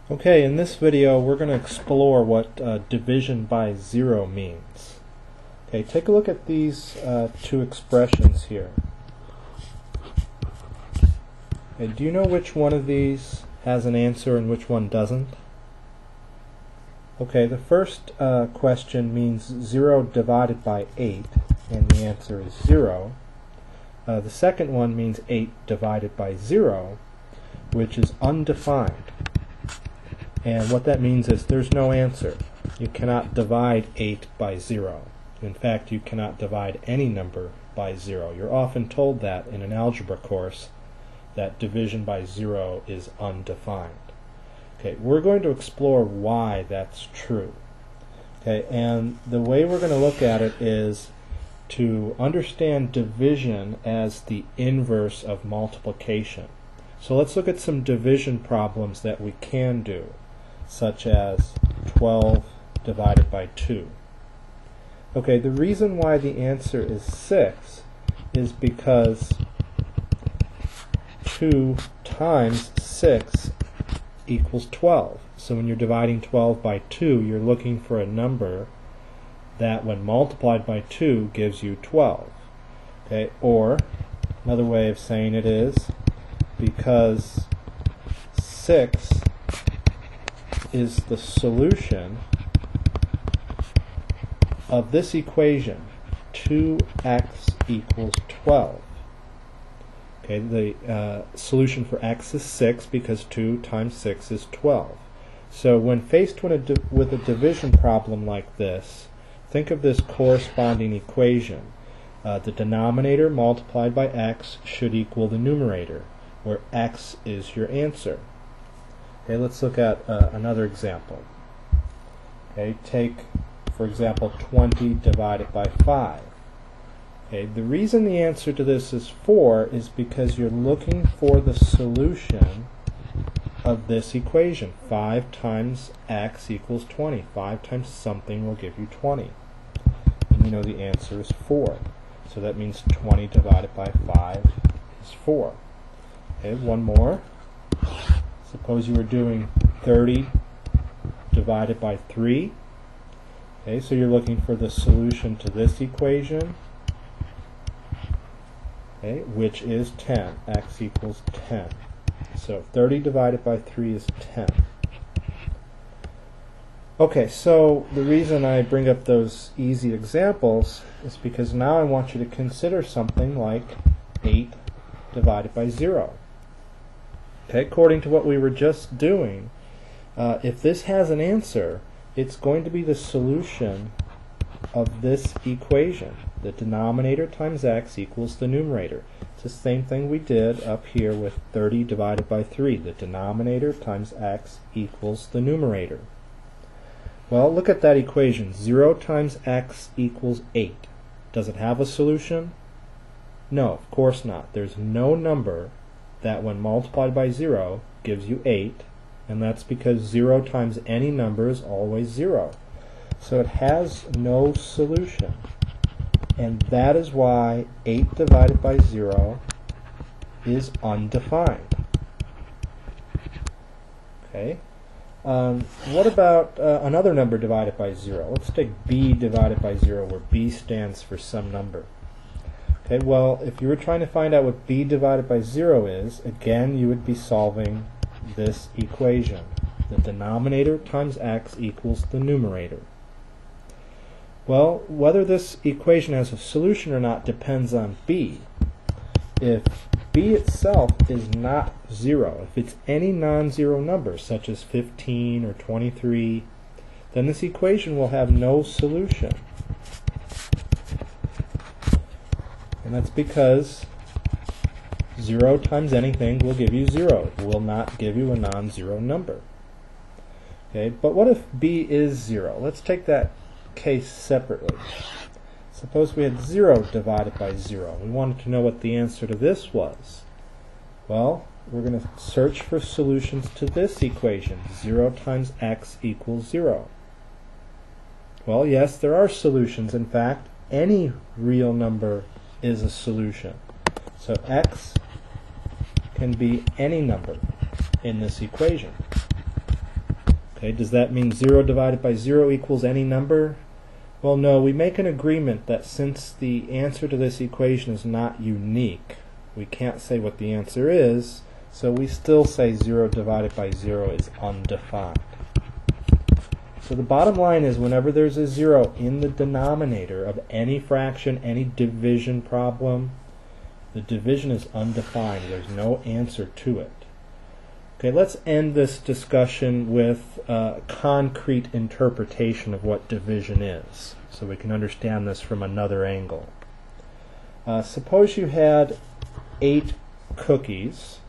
Okay, in this video we're going to explore what division by zero means. Okay, take a look at these two expressions here. Okay, do you know which one of these has an answer and which one doesn't? Okay, the first question means 0 divided by 8, and the answer is 0. The second one means 8 divided by 0, which is undefined. And what that means is there's no answer. You cannot divide 8 by 0. In fact, you cannot divide any number by 0. You're often told that in an algebra course, that division by 0 is undefined. Okay, we're going to explore why that's true. Okay, and the way we're going to look at it is to understand division as the inverse of multiplication. So let's look at some division problems that we can do, such as 12 divided by 2. Okay, the reason why the answer is 6 is because 2 times 6 equals 12. So when you're dividing 12 by 2, you're looking for a number that when multiplied by 2 gives you 12. Okay, or another way of saying it is because 6 is the solution of this equation, 2x equals 12. Okay, the solution for x is 6 because 2 times 6 is 12. So when faced with a division problem like this, think of this corresponding equation. The denominator multiplied by x should equal the numerator, where x is your answer. Okay, let's look at another example. Okay, take, for example, 20 divided by 5. Okay, the reason the answer to this is 4 is because you're looking for the solution of this equation. 5 times x equals 20. 5 times something will give you 20. And you know the answer is 4. So that means 20 divided by 5 is 4. Okay, one more. Suppose you were doing 30 divided by 3. Okay, so you're looking for the solution to this equation, okay, which is 10. X equals 10. So 30 divided by 3 is 10. Okay, so the reason I bring up those easy examples is because now I want you to consider something like 8 divided by 0. Okay, according to what we were just doing, if this has an answer, it's going to be the solution of this equation. The denominator times x equals the numerator. It's the same thing we did up here with 30 divided by 3. The denominator times x equals the numerator. Well, look at that equation. 0 times x equals 8. Does it have a solution? No, of course not. There's no number that when multiplied by 0 gives you 8, and that's because 0 times any number is always 0. So it has no solution. And that is why 8 divided by 0 is undefined. Okay. What about another number divided by 0? Let's take b divided by 0, where b stands for some number. Okay, well, if you were trying to find out what b divided by 0 is, again, you would be solving this equation. The denominator times x equals the numerator. Well, whether this equation has a solution or not depends on b. If b itself is not 0, if it's any non-zero number, such as 15 or 23, then this equation will have no solution. And that's because 0 times anything will give you 0. It will not give you a non-zero number. Okay, but what if b is 0? Let's take that case separately. Suppose we had 0 divided by 0. We wanted to know what the answer to this was. Well, we're going to search for solutions to this equation. 0 times x equals 0. Well, yes, there are solutions. In fact, any real number is a solution. So x can be any number in this equation. Okay, does that mean 0 divided by 0 equals any number? Well, no, we make an agreement that since the answer to this equation is not unique, we can't say what the answer is, so we still say 0 divided by 0 is undefined. So the bottom line is whenever there's a 0 in the denominator of any fraction, any division problem, the division is undefined. There's no answer to it. Okay, let's end this discussion with a concrete interpretation of what division is, so we can understand this from another angle. Suppose you had 8 cookies,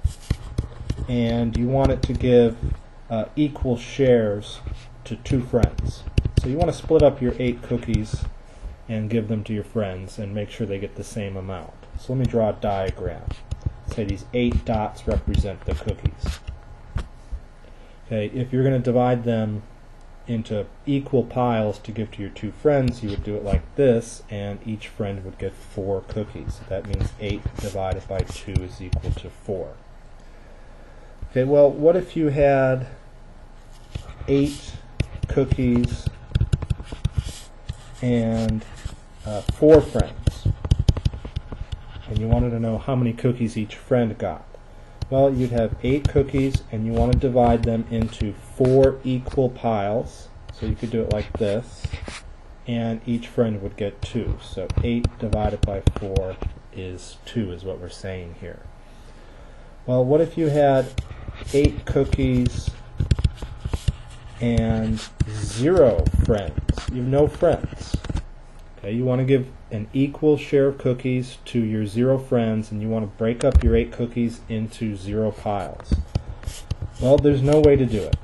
and you want it to give equal shares to 2 friends. So you want to split up your 8 cookies and give them to your friends and make sure they get the same amount. So let me draw a diagram. Say these 8 dots represent the cookies. Okay, if you're going to divide them into equal piles to give to your 2 friends, you would do it like this, and each friend would get 4 cookies. That means 8 divided by 2 is equal to 4. Okay, well, what if you had 8 cookies and 4 friends, and you wanted to know how many cookies each friend got? Well, you'd have 8 cookies, and you want to divide them into 4 equal piles, so you could do it like this, and each friend would get 2. So 8 divided by 4 is 2, is what we're saying here. Well, what if you had 8 cookies and 0 friends? You have no friends. Okay, you want to give an equal share of cookies to your 0 friends, and you want to break up your 8 cookies into 0 piles. Well, there's no way to do it.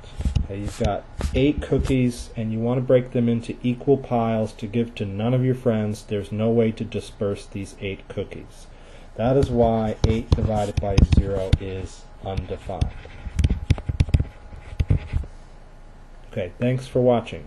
Okay, you've got 8 cookies, and you want to break them into equal piles to give to none of your friends. There's no way to disperse these 8 cookies. That is why 8 divided by 0 is undefined. Okay, thanks for watching.